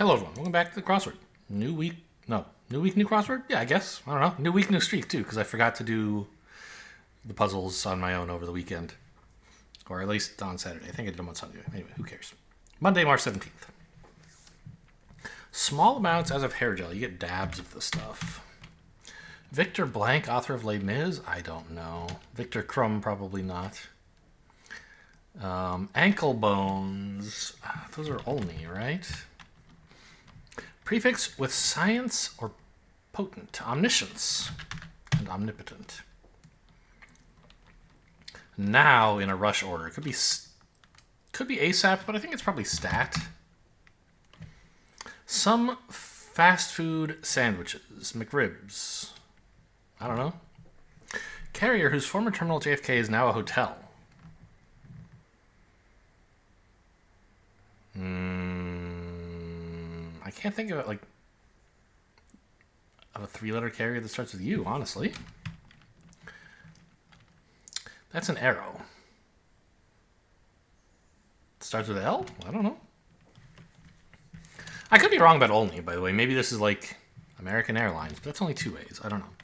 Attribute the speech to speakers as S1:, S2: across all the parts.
S1: Hello everyone, welcome back to the crossword. New week, new week, new crossword? Yeah, I guess. I don't know. New week, new streak too, because I forgot to do the puzzles on my own over the weekend. Or at least on Saturday. I think I did them on Sunday. Anyway, who cares? Monday, March 17th. Small amounts as of hair gel. You get dabs of the stuff. Victor Blank, author of Les Mis? I don't know. Victor Crumb, probably not. Ankle bones. Those are only, right? Prefix with science or potent. Omniscience and omnipotent. Now in a rush order. It could be ASAP, but I think it's probably stat. Some fast food sandwiches. McRibs. I don't know. Carrier whose former terminal at JFK is now a hotel. I can't think of it like of a three-letter carrier that starts with U, honestly. That's an arrow. It starts with L? I don't know. I could be wrong about only, by the way. Maybe this is like American Airlines, but that's only two ways. I don't know.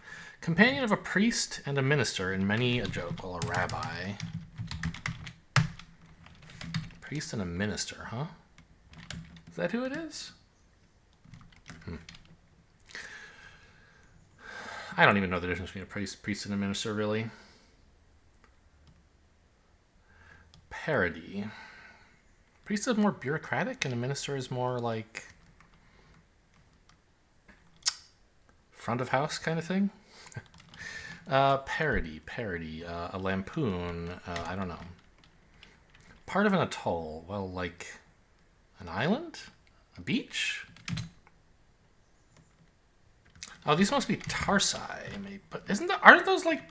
S1: Companion of a priest and a minister in many a joke. Well, a rabbi. Priest and a minister, huh? Is that who it is? I don't even know the difference between a priest and a minister, really. Parody. Priest is more bureaucratic, and a minister is more like front of house kind of thing. Parody. A lampoon. I don't know. Part of an atoll. Well, like an island? A beach? Oh, these must be tarsi, maybe. But aren't those like...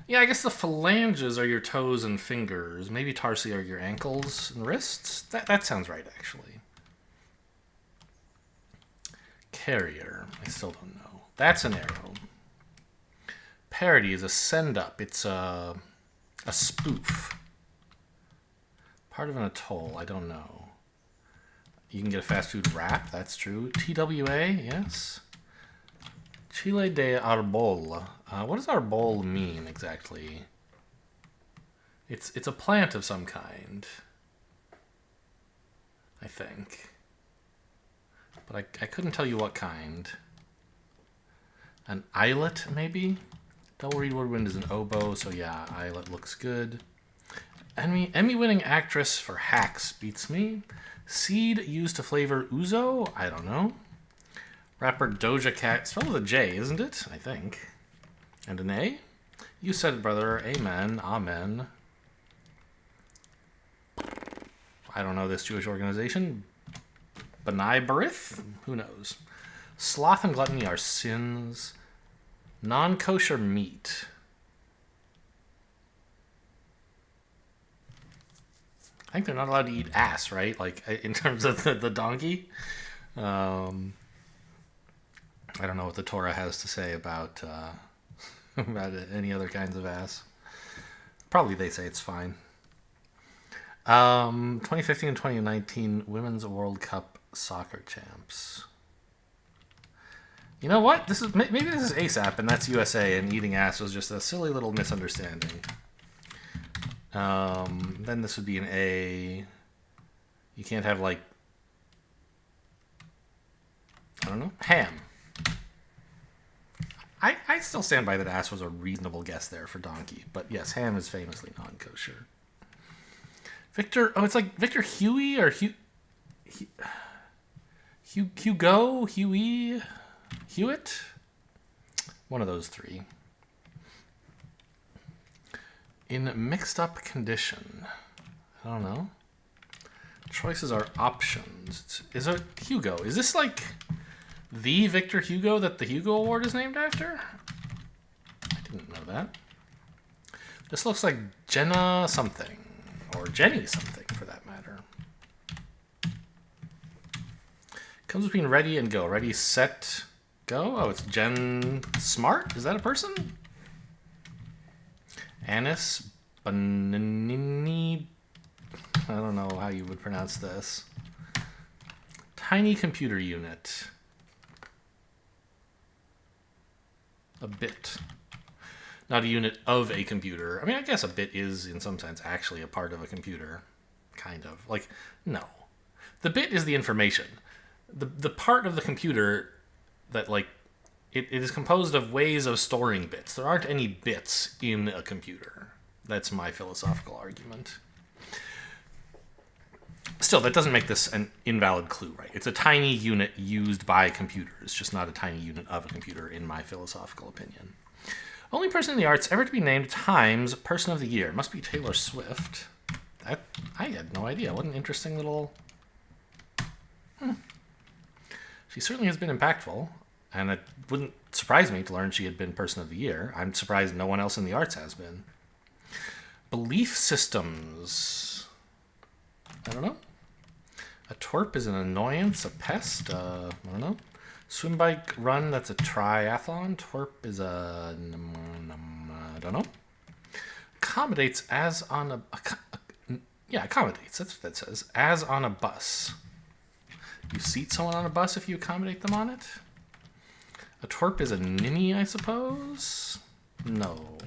S1: Yeah, I guess the phalanges are your toes and fingers. Maybe tarsi are your ankles and wrists. That sounds right, actually. Carrier. I still don't know. That's an arrow. Parody is a send-up. It's a spoof. Part of an atoll. I don't know. You can get a fast food wrap. That's true. TWA, yes. Chile de arbol. What does arbol mean exactly? It's a plant of some kind, I think. But I couldn't tell you what kind. An eyelet, maybe? Double reed woodwind is an oboe, so yeah, eyelet looks good. Emmy-winning actress for Hacks beats me. Seed used to flavor ouzo? I don't know. Rapper Doja Cat, spelled with a J, isn't it? I think. And an A? You said it, brother. Amen. Amen. I don't know this Jewish organization. B'nai B'rith? Who knows? Sloth and gluttony are sins. Non-kosher meat. I think they're not allowed to eat ass, right? Like, in terms of the donkey. I don't know what the Torah has to say about about any other kinds of ass. Probably they say it's fine. 2015 and 2019 Women's World Cup Soccer Champs. You know what? Maybe this is ASAP and that's USA, and eating ass was just a silly little misunderstanding. Then this would be an A. You can't have, like, I don't know, ham. I still stand by that ass was a reasonable guess there for donkey. But yes, ham is famously non-kosher. Victor, it's like Victor Huey or Hugo, Huey, Hewitt? One of those three. In mixed up condition. I don't know. Choices are options. Is it Hugo? Is this like the Victor Hugo that the Hugo Award is named after? I didn't know that. This looks like Jenna something. Or Jenny something, for that matter. Comes between ready and go. Ready, set, go. Oh, it's Jen Smart? Is that a person? Anis Banini. I don't know how you would pronounce this. Tiny computer unit. A bit. Not a unit of a computer. I mean, I guess a bit is, in some sense, actually a part of a computer. Kind of. Like, no. The bit is the information. The part of the computer that, like, it is composed of ways of storing bits. There aren't any bits in a computer. That's my philosophical argument. Still, that doesn't make this an invalid clue, right? It's a tiny unit used by computers, just not a tiny unit of a computer, in my philosophical opinion. Only person in the arts ever to be named Times Person of the Year. Must be Taylor Swift. That I had no idea. What an interesting little... She certainly has been impactful, and it wouldn't surprise me to learn she had been Person of the Year. I'm surprised no one else in the arts has been. Belief systems. I don't know. A twerp is an annoyance, a pest, I don't know. Swim, bike, run, that's a triathlon. Twerp is a... I don't know. Accommodates as on a... Yeah, accommodates, that's what that says. As on a bus. You seat someone on a bus if you accommodate them on it? A twerp is a ninny, I suppose? No.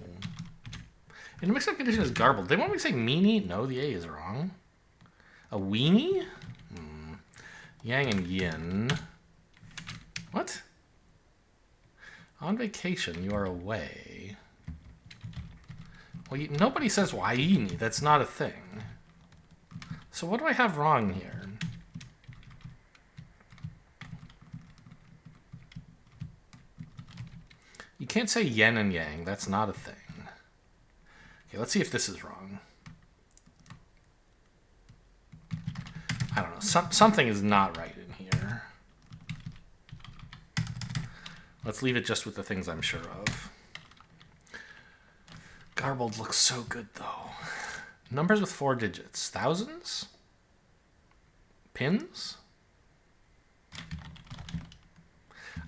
S1: In a mixed-up condition is garbled. They want me to say meanie? No, the A is wrong. A weenie? Yang and yin. What? On vacation, you are away. Well, nobody says waini. That's not a thing. So what do I have wrong here? You can't say yin and yang. That's not a thing. Okay, let's see if this is wrong. I don't know. Something is not right in here. Let's leave it just with the things I'm sure of. Garbled looks so good, though. Numbers with 4 digits. Thousands? Pins?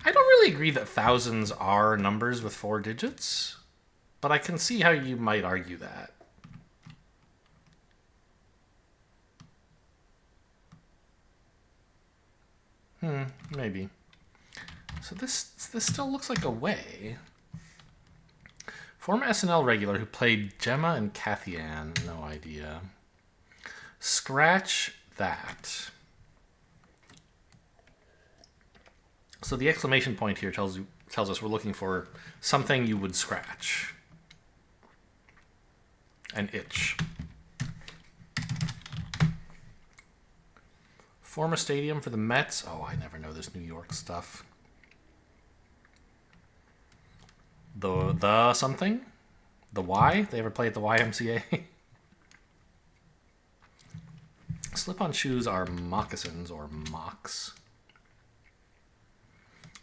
S1: I don't really agree that thousands are numbers with 4 digits, but I can see how you might argue that. Maybe. So this still looks like a way. Former SNL regular who played Gemma and Kathy Ann. No idea. Scratch that. So the exclamation point here tells us we're looking for something you would scratch. An itch. Former stadium for the Mets. Oh, I never know this New York stuff. The something? The Y? They ever play at the YMCA? Slip-on shoes are moccasins or mocks.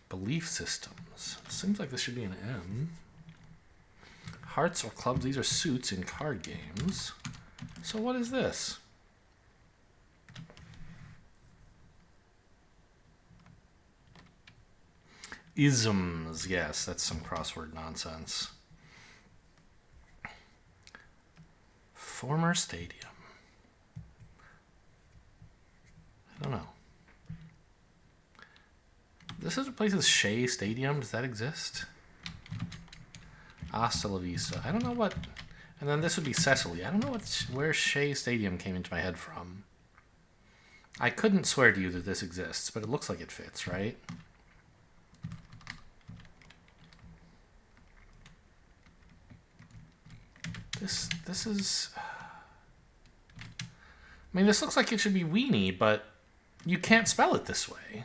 S1: Belief systems. Seems like this should be an M. Hearts or clubs. These are suits in card games. So what is this? Isms. Yes, that's some crossword nonsense. Former stadium. I don't know. This is a place as Shea Stadium. Does that exist? Hasta la vista. I don't know what... And then this would be Cecily. I don't know where Shea Stadium came into my head from. I couldn't swear to you that this exists, but it looks like it fits, right? This is... I mean, this looks like it should be weenie, but you can't spell it this way.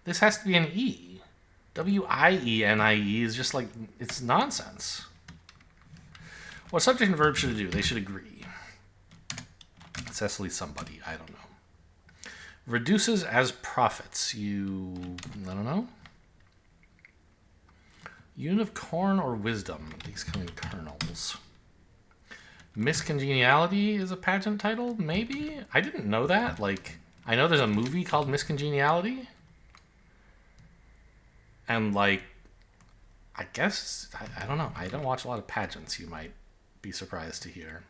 S1: This has to be an E. W-I-E-N-I-E is just like, it's nonsense. What subject and verb should it do? They should agree. Cecily somebody, I don't know. Reduces as profits. I don't know. Unit of corn or wisdom. These come in kernels. Miscongeniality is a pageant title? Maybe? I didn't know that. Like, I know there's a movie called Miscongeniality. And, like, I guess, I don't know. I don't watch a lot of pageants, you might be surprised to hear.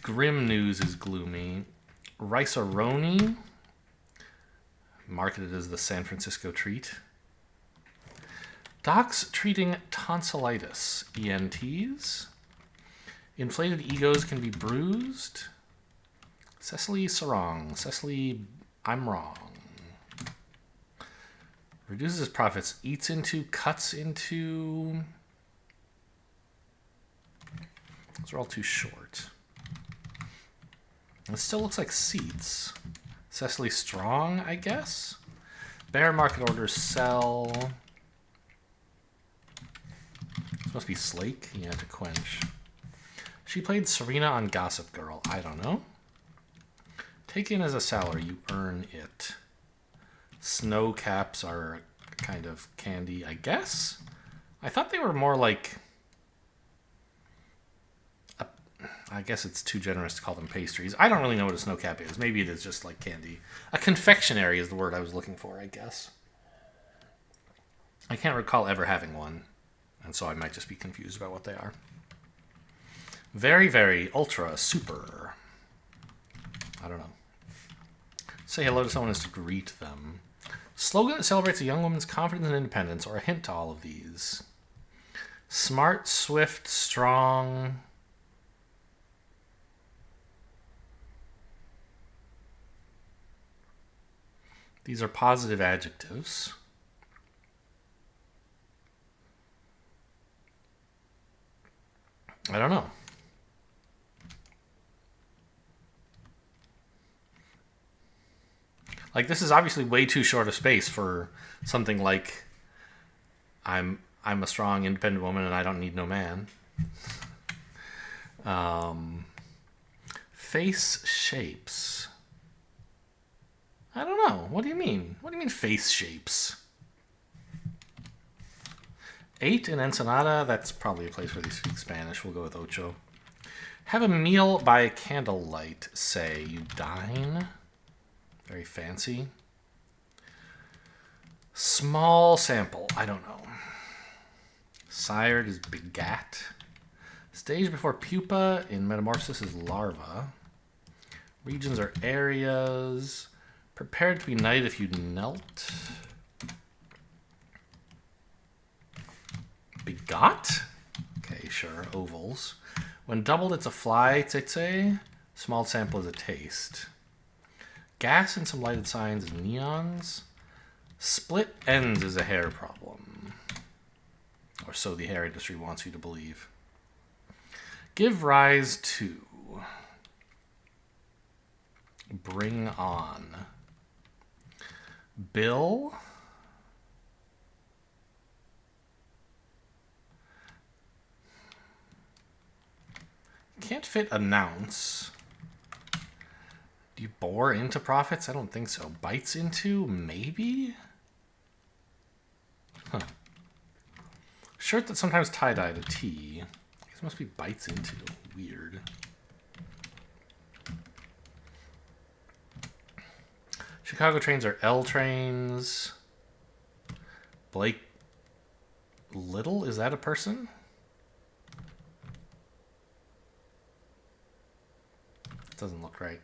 S1: Grim news is gloomy. Rice-a-roni. marketed as the San Francisco treat. Docs treating tonsillitis. ENTs. Inflated egos can be bruised. Cecily Sarong. Cecily, I'm wrong. Reduces profits. Eats into, cuts into. Those are all too short. It still looks like seats. Cecily Strong, I guess. Bear market orders sell. This must be Slake. Yeah, to quench. She played Serena on Gossip Girl. I don't know. Take in as a salary. You earn it. Snow caps are kind of candy, I guess. I thought they were more like... I guess it's too generous to call them pastries. I don't really know what a snow cap is. Maybe it is just like candy. A confectionery is the word I was looking for, I guess. I can't recall ever having one, and so I might just be confused about what they are. Very, very, ultra, super. I don't know. Say hello to someone is to greet them. Slogan that celebrates a young woman's confidence and independence, or a hint to all of these. Smart, swift, strong... These are positive adjectives. I don't know. Like, this is obviously way too short a space for something like I'm a strong, independent woman and I don't need no man. Face shapes. I don't know. What do you mean? What do you mean face shapes? 8 in Ensenada. That's probably a place where they speak Spanish. We'll go with ocho. Have a meal by candlelight. Say you dine. Very fancy. Small sample. I don't know. Sired is begat. Stage before pupa in metamorphosis is larva. Regions are areas. Prepared to be knighted if you knelt. Begot? Okay, sure. Ovals. When doubled, it's a fly, tsetse. Small sample is a taste. Gas and some lighted signs is neons. Split ends is a hair problem. Or so the hair industry wants you to believe. Give rise to. Bring on. Bill. Can't fit announce. Do you bore into profits? I don't think so. Bites into? Maybe? Huh. Shirt that sometimes tie-dyed a T. This must be bites into. Weird. Chicago trains are L trains. Blake Little? Is that a person? Doesn't look right.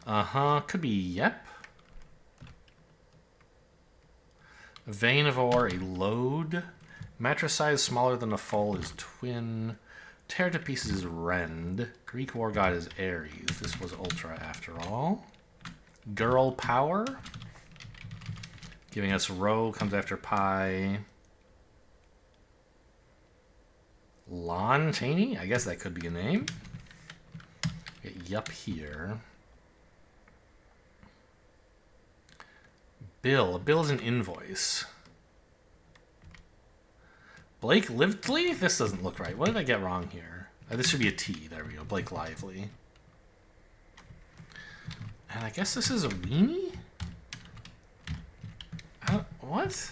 S1: Uh-huh. Could be yep. Vein of ore, a load. Mattress size smaller than a foal is twin. Tear to pieces is rend. Greek war god is Ares. This was ultra after all. Girl power. Giving us row comes after pie. Lon Chaney? I guess that could be a name. Get yup here. Bill. A bill is an invoice. Blake Lively? This doesn't look right. What did I get wrong here? This should be a T. There we go. Blake Lively. And I guess this is a weenie? What?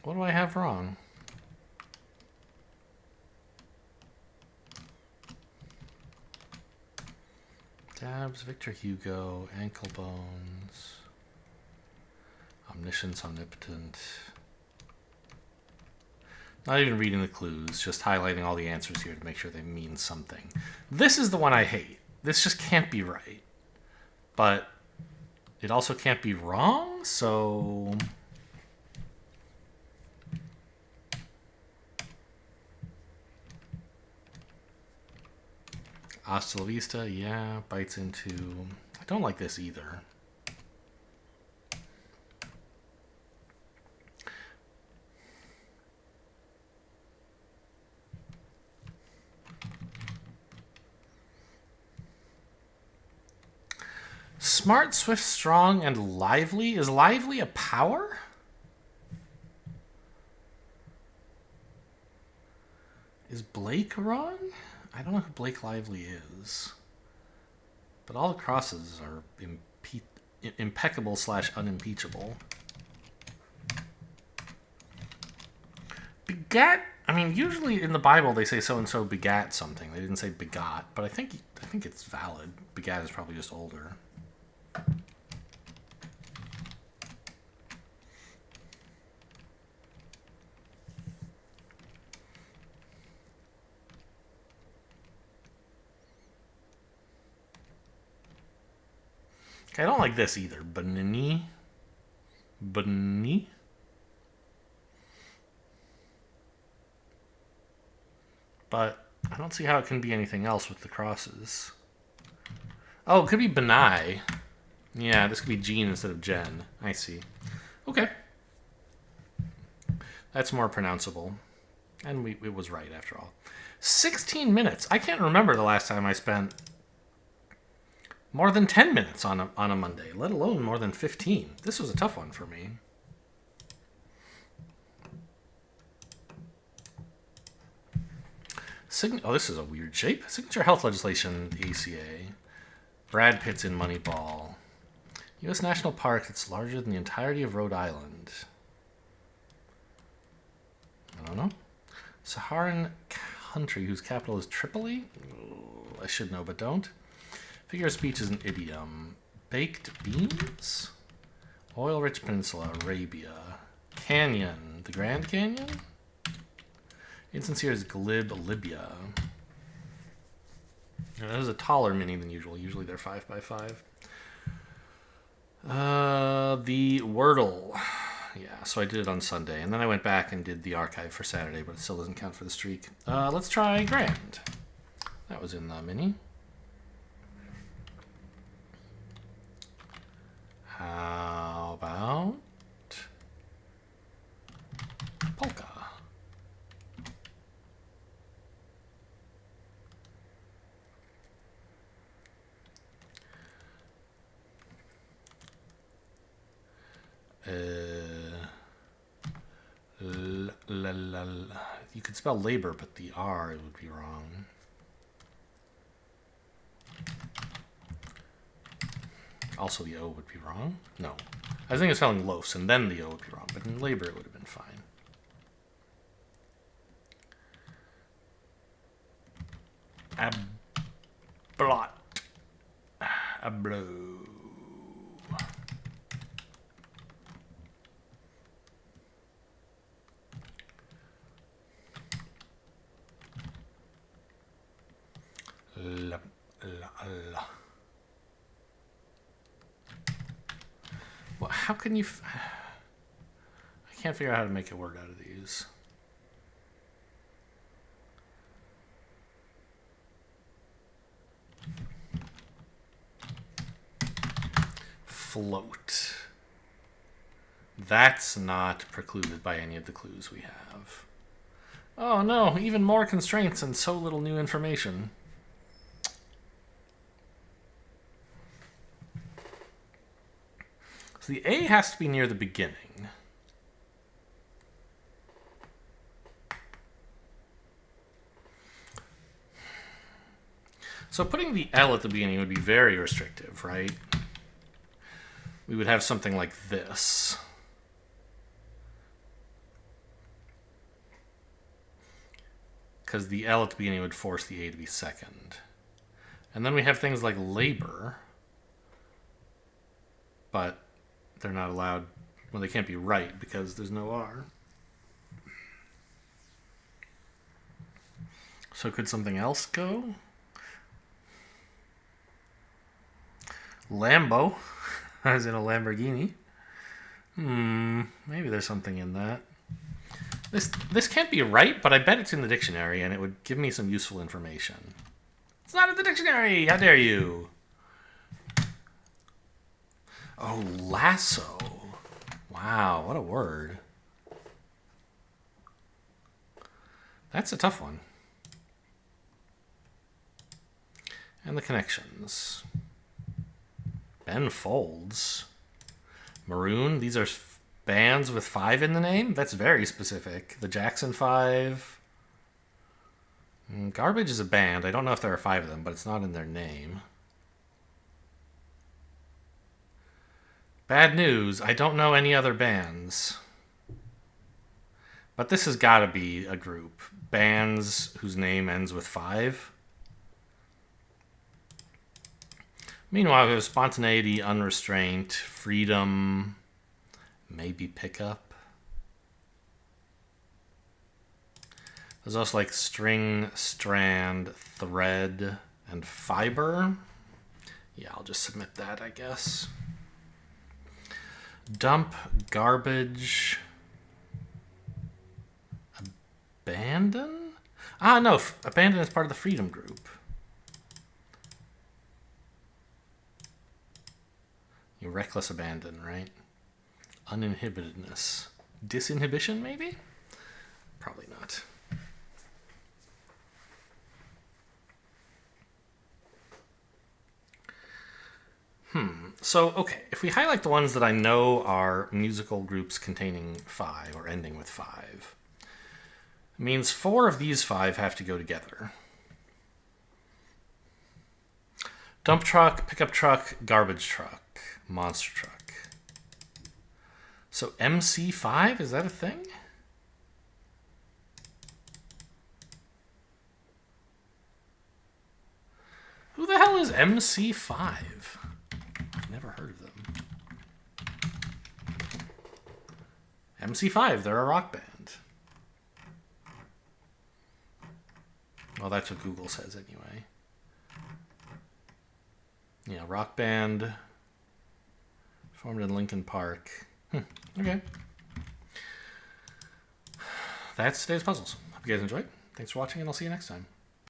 S1: What do I have wrong? Dabs, Victor Hugo, ankle bones, omniscience, omnipotent. Not even reading the clues, just highlighting all the answers here to make sure they mean something. This is the one I hate. This just can't be right. But it also can't be wrong, so... Hasta la vista, yeah, bites into... I don't like this either. Smart, swift, strong, and lively? Is lively a power? Is Blake wrong? I don't know who Blake Lively is. But all the crosses are impeccable / unimpeachable. Begat? I mean, usually in the Bible they say so-and-so begat something. They didn't say begot, but I think it's valid. Begat is probably just older. Okay, I don't like this either. Banini. Banini. But I don't see how it can be anything else with the crosses. Oh, it could be Benai. Yeah, this could be Jean instead of Jen. I see. Okay. That's more pronounceable. And it was right after all. 16 minutes. I can't remember the last time I spent more than 10 minutes on a Monday, let alone more than 15. This was a tough one for me. Oh, this is a weird shape. Signature health legislation, ACA. Brad Pitt's in Moneyball. U.S. National Park that's larger than the entirety of Rhode Island. I don't know. Saharan country whose capital is Tripoli? I should know, but don't. Figure of speech is an idiom. Baked beans? Oil-rich peninsula, Arabia. Canyon, the Grand Canyon? Instance here is glib, Libya. Now, that is a taller mini than usual. Usually they're 5x5. The Wordle. Yeah, so I did it on Sunday. And then I went back and did the archive for Saturday, but it still doesn't count for the streak. Let's try Grand. That was in the mini. How about polka? You could spell labor, but the R would be wrong. Also, the O would be wrong. No. I was thinking of spelling loafs, and then the O would be wrong. But in labor, it would have been fine. Ablot. Ablo. La. Well, how can you... I can't figure out how to make a word out of these. Float. That's not precluded by any of the clues we have. Oh no, even more constraints and so little new information. So the A has to be near the beginning. So putting the L at the beginning would be very restrictive, right? We would have something like this. Because the L at the beginning would force the A to be second. And then we have things like labor. But they're not allowed, well, they can't be right because there's no R. So could something else go? Lambo, as in a Lamborghini. Maybe there's something in that. This can't be right, but I bet it's in the dictionary, and it would give me some useful information. It's not in the dictionary! How dare you? Oh, lasso. Wow, what a word. That's a tough one. And the connections. Ben Folds. Maroon. These are bands with 5 in the name? That's very specific. The Jackson 5. Garbage is a band. I don't know if there are 5 of them, but it's not in their name. Bad news. I don't know any other bands. But this has got to be a group. Bands whose name ends with 5. Meanwhile, we have spontaneity, unrestraint, freedom, maybe pickup. There's also like string, strand, thread, and fiber. Yeah, I'll just submit that, I guess. Dump, garbage, abandon? Ah, no, abandon is part of the freedom group. You reckless abandon, right? Uninhibitedness. Disinhibition, maybe? Probably not. So, okay, if we highlight the ones that I know are musical groups containing 5 or ending with 5, it means 4 of these 5 have to go together. Dump truck, pickup truck, garbage truck, monster truck. So MC5, is that a thing? Who the hell is MC5? I've never heard of them. MC5, they're a rock band. Well, that's what Google says anyway. Yeah, rock band formed in Lincoln Park. Okay. That's today's puzzles. Hope you guys enjoyed. Thanks for watching, and I'll see you next time.